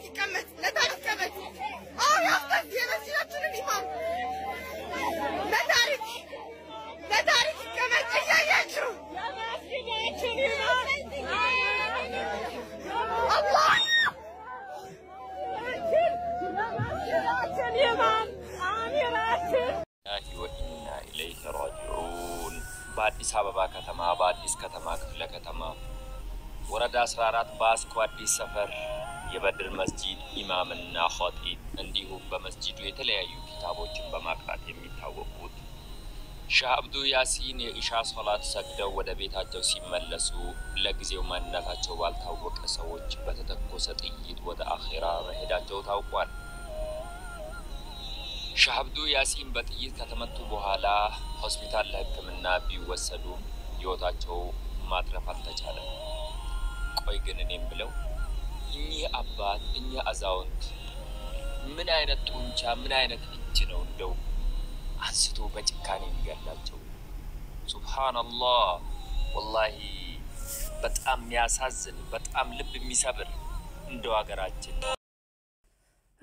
لتاريخ كمت لتاريخ كمت يا أختي يا مسيرة الإمام لتاريخ كمت أياياتشو الله وإنا إليه راجعون. بعد إسحابا كتما بعد إسكتما كفلا كتما ورد أسرارات باس كوادي سفر يبدر مسجد إمامنا خاطئ عنده بمسجد يتلأيو كتابو بمقرات يميتاوقود شاه عبدو ياسين إشاء صلاة سجدو ودا بيتاجو سيملسو لغزيو مناتاجو والتاوق سوج بتتكو ستيد ودا آخرا مهداجو تاوقوان شاه عبدو ياسين بطيئت كتمتو بوهالا هسبيتال لحكمنا بيوسدو يوتاجو ماترفال تجالا ቆይ ግን እኔም ብለው እኚህ አባት እኚህ አዛውንት ምን አይነት ጡንቻ ምን አይነት እጅ ነው እንደው አንስቶ በጭካኔ የሚገላቸው ሱብሃንአላህ ወላሂ በጣም የሚያሳዝን በጣም ልብ የሚሰብር እንደው ሀገራችን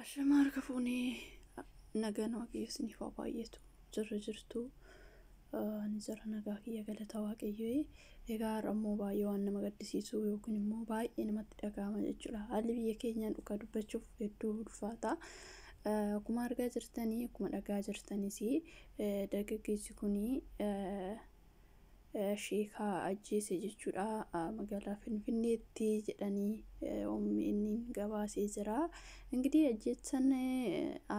አሸማርከፉኒ ነገን ዋቂስኒ ፋባየቱ ጅርጅርቱ ንዘራ ነጋኪ የገለታ ዋቂዬ egar ammo baay'ee waan nama gaddisiisu yookiin immoo baay'ee namatti dhagahama jechuudha. Haalli biyya keenyaan dhugaa dubbachuuf hedduu ulfaata. Akkuma argaa jirtanii akkuma dhagaa jirtanis dargaggeessi kuni sheekaa ajjeese jechuudha. Magaalaa Finfinneetti jedhanii inni gabaasee jira. እንግዲህ ajjeechaan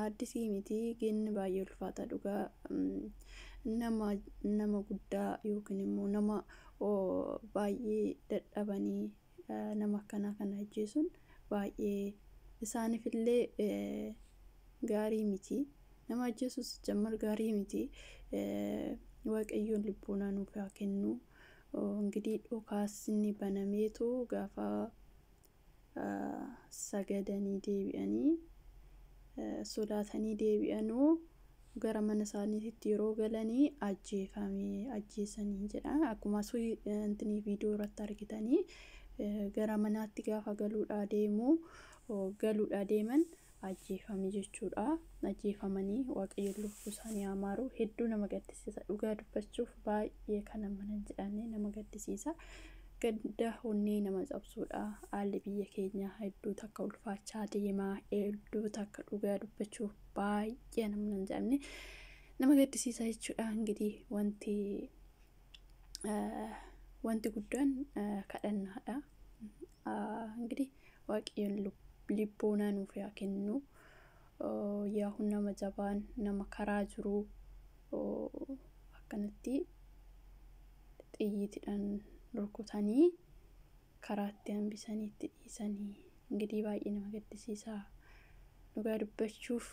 addisii miti genne baay'ee ulfaata dhugaa nama guddaa yookiin immoo nama baay'ee dadhabanii nama kana ajjeesuun baay'ee isaanifillee gaarii miti nama ajjeesus jammar gaarii miti waaqayyoon lubbuunaa nuuf haa kennu እንግዲህ dhokaasni banameetu gaafa sagadanii deebi'anii sodaatanii deebi'anuu gara mana isaaniitti yeroo galanii ajjeesanii jedha akkuma intini viidiyoo irratti argitanii gara manaatti gaafa galuudha deeman ajjeefame jechuudha ajjeefamanii waaqayyo lubbuu isaanii amaaru hedduu nama gaddisiisa dhugaa dubbachuuf baay'ee kana manan jedhanii nama gaddisiisa gadda honnee nama cabsuudha haalli biyya keenya hedduu takka ulfaachaa deemaa hedduu takka dhugaa dubbachuuf baay'ee nama jedhamne nama gaddisiisa jechuudha እንግዲህ wanti guddaan kadhannaadha እንግዲህ waaqayyoon lubbuunaa nuuf haa kennu yaa nama jabaan nama karaa jiru akkanatti xiyyiidhaan rukutanii karaatti hambisaniitti dhiisanii እንግዲህ baay'ee nama gaddisiisa dhugaa dubbachuuf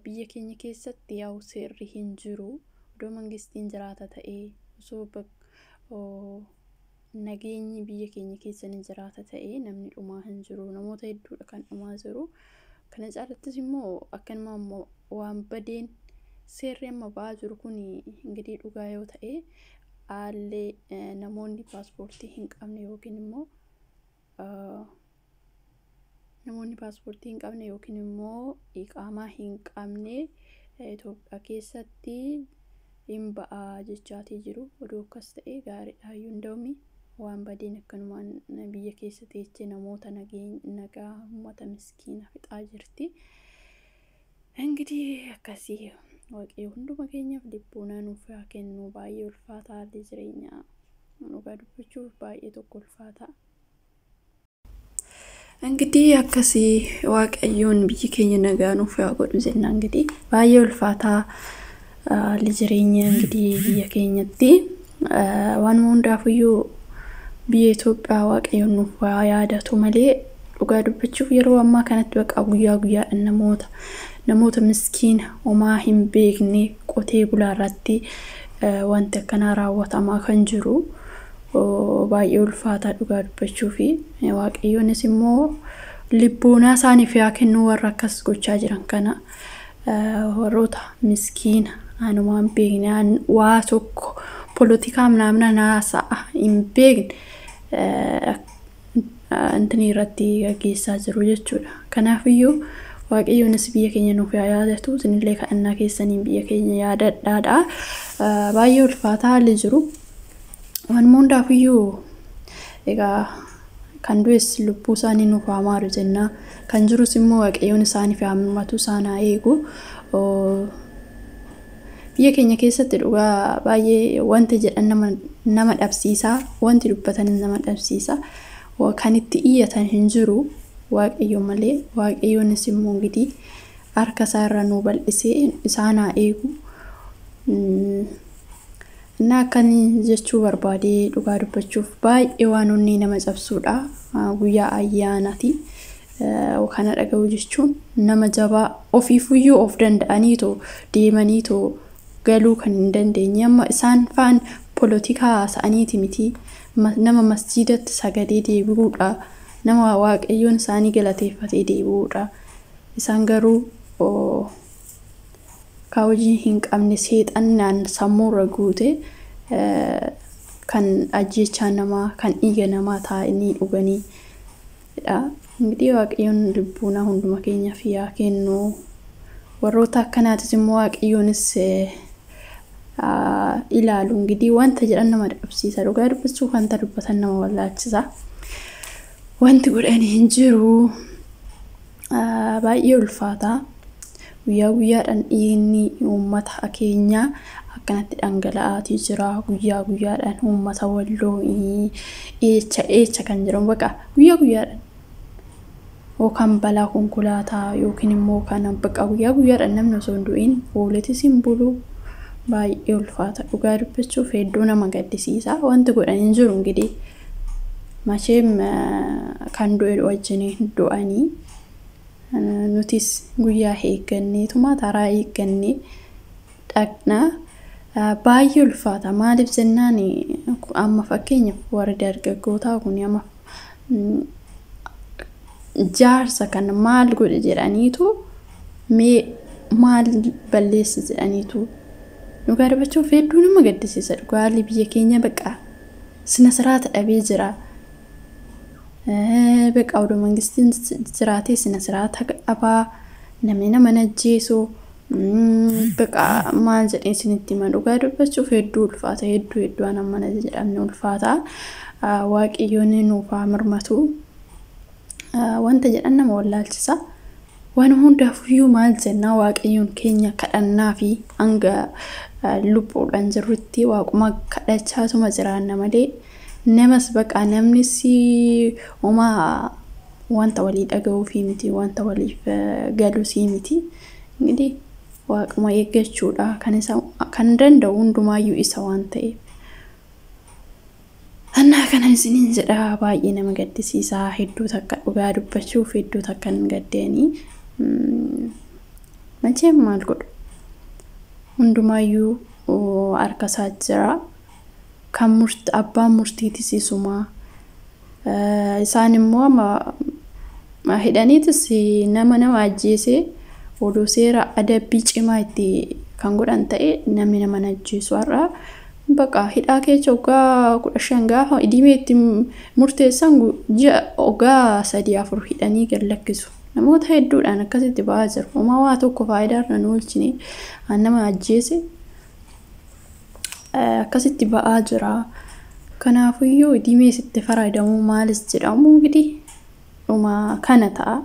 biyya keenya keessatti yaa'u seerri hin jiru odoo mangistiin jiraata ta'ee osoo nageenyi biyya keenya keessa ni jiraata ta'ee namni dhumaa hin jiru namoota hedduudha kan dhumaa jiru kana caalattis immoo akkanuma immoo waan badeen seerri amma ba'aa jiru kun እንግዲህ dhugaa yoo ta'e haalli namoonni paaspoortii hin qabne yookiin immoo namoonni paaspoortii hin qabne yookiin immoo iqaamaa hin qabne Itoophiyaa keessatti hin ba'aa jechaatii jiru odoo akkas ta'e gaariidha hundaa'uumi waan badeen akkanumaan biyya keessatti jecha namoota nagaa uummata miskiina fixaa jirti እንግዲህ akkasii waaqayyo hunduma keenyaaf lubbuunaa nuuf haa kennu baay'ee ulfaataa haalli jireenyaa dhugaa dubbachuuf baay'ee tokko ulfaata እንግዲህ akkasii waaqayyoon biyyi keenya nagaa nuuf haa godhu jenna እንግዲህ baay'ee ulfaataa haalli jireenyaa እንግዲህ biyya keenyatti waan hundaafuu biyya Itoophiyaa waaqayyoon nuuf haa yaadatu malee dhugaa dubbachuuf yeroo ammaa kanatti baqa guyyaa namoota miskiina homaa hin beekne qotee bulaarratti wanti akkana raawwatamaa kan jiru baay'ee ulfaataa dhugaa dubbachuuf waaqayyoonis immoo lubbuunaa isaaniif haa kennu warra akkas gochaa jiran kana warroota miskiina anumaan beeknaan waa tokko politikaa ምናምን ናሳ hin beekne intini irratti gaggeessaa jiru jechuudha. Kanaafiyyuu waaqayyonis biyya keenya nuuf yaadatu isinillee kadhannaa keessaniin biyya keenya yaadadhaadha. Baay'ee ulfaataa haalli jiru. Waan hundaafiyyuu egaa kan du'es lubbuu isaanii nuuf hamaaru jenna. Kan jirus immoo waaqayyoon isaaniif hammatu isaanaa eegu. Biyya keenya keessatti dhugaa baay'ee wanti jedhan nama dhabsiisa, wanti dubbatan nama dhabsiisa. Kan itti iyyatan hin jiru waaqayyo malee. Waaqayyoonis immoo gidi harka isaa irra nu bal'isee isaanaa eegu. Inni akkanii jechuu barbaadee dhugaa dubbachuuf baay'ee waan onni nama cabsuudha. Guyyaa ayyaanaati. Kana dhaga'uu jechuun nama jabaa ofiifuyyuu of danda'aniitoo deemaniitoo galuu kan hin dandeenye. Amma isaan faan polotikaa haasa'aniiti miti. Nama masjiidatti sagadee deebi'uudha. Nama waaqayyoon isaanii galateeffatee deebi'uudha. Isaan garuu ka hojii hin qabne seexannaan sammuurra guute kan ajjechaa namaa kan dhiiga namaa taa'anii dhuganiidha. Ingidihi waaqayyoon lubbuuna hunduma keenyaaf yaa kennu. Warroota akkanaatis immoo waaqayyoonis ilaalu. Ingidihi wanta jedhan nama dhabsiisa. Dhugaa dubbachuu wanta dubbatan nama wallaalchisa. Wanti godhanii hin jiru. Baay'ee ulfaata. Guyyaa guyyaadhaan dhiigni uummata keenyaa akkanatti dhangala'aatii jira. Guyyaa guyyaadhaan uummata walloo eecha kan jedhamu baqa guyyaa guyyaadhaan yookaan balaa konkolaataa yookiin immoo kan baqa guyyaa guyyaadhaan namni osoo hin du'in ooletis hin bulu. Baay'ee ulfaata. Dhugaa dubbachuuf hedduu nama gaddisiisa. Wanti godhan hin jiru. Ingidihi macheem kan du'e wajjin du'anii. Nutis guyyaa eeggannee tumaa taraa eeggannee dhaqna. Baay'ee ulfaata. Maaliif jennaan amma fakkeenyaaf warri dargaggootaa kun amma jaarsa kan maal godhe jedhaniitu mee maal balleessi jedhaniitu dhugaa dubbachuuf hedduu nama gaddisiisa. Dhugaalli biyya keenya baqa sina siraata dhabee jira. Baqa oduu mangistiin jiraatee sina siraata dhabaa namni nama najjeesu baqa maal jedhee isinitti hima. Dhugaa dubbachuuf hedduu ulfaata. Hedduu nama jedhamne ulfaata. Waaqayyoon nuuf haa mirmatu. Wanta jedhan nama wallaalchisa. Waan hundaafiyyuu maal jennaa waaqayyoon keenya kadhannaa fi hanga lubbuudhaan jirrutti waaquma kadhachaatuma jiraanna malee namas baqa namnis uumaa wanta walii dhaga'uu fi miti wanta waliif galuu si miti. Ingidihi waaquma eeggachuudha kan danda'u hundumaayyuu isa waan ta'eef. Annaa kana isiniin jedha baay'ee nama gaddisiisa. Hedduu takka dhugaa dubbachuuf hedduu takka hin gaddeeni. Macheem maal godhu hundumaayyuu harka isaa jira. Kan abbaan murtiitis isuma. Isaan immoo hidhaniitis nama ajjeesee oduu seera adabbii cimaa itti kan godhan ta'e namni nama ajjeesu har'a baqa hidhaa keessa waggaa 15 gaafa idimee itti murteessan waggaa 3-4 hidhanii gad lakkisu. Namoota hedduudhaan akkasitti ba'aa jiru. Uumaa waa tokko faayidaarra nu oolchine nama ajjeese akkasitti ba'aa jira. Kanaafiyyuu idimee sitti faradamuu maalis jedhamu ingidihi dhuma kana ta'a.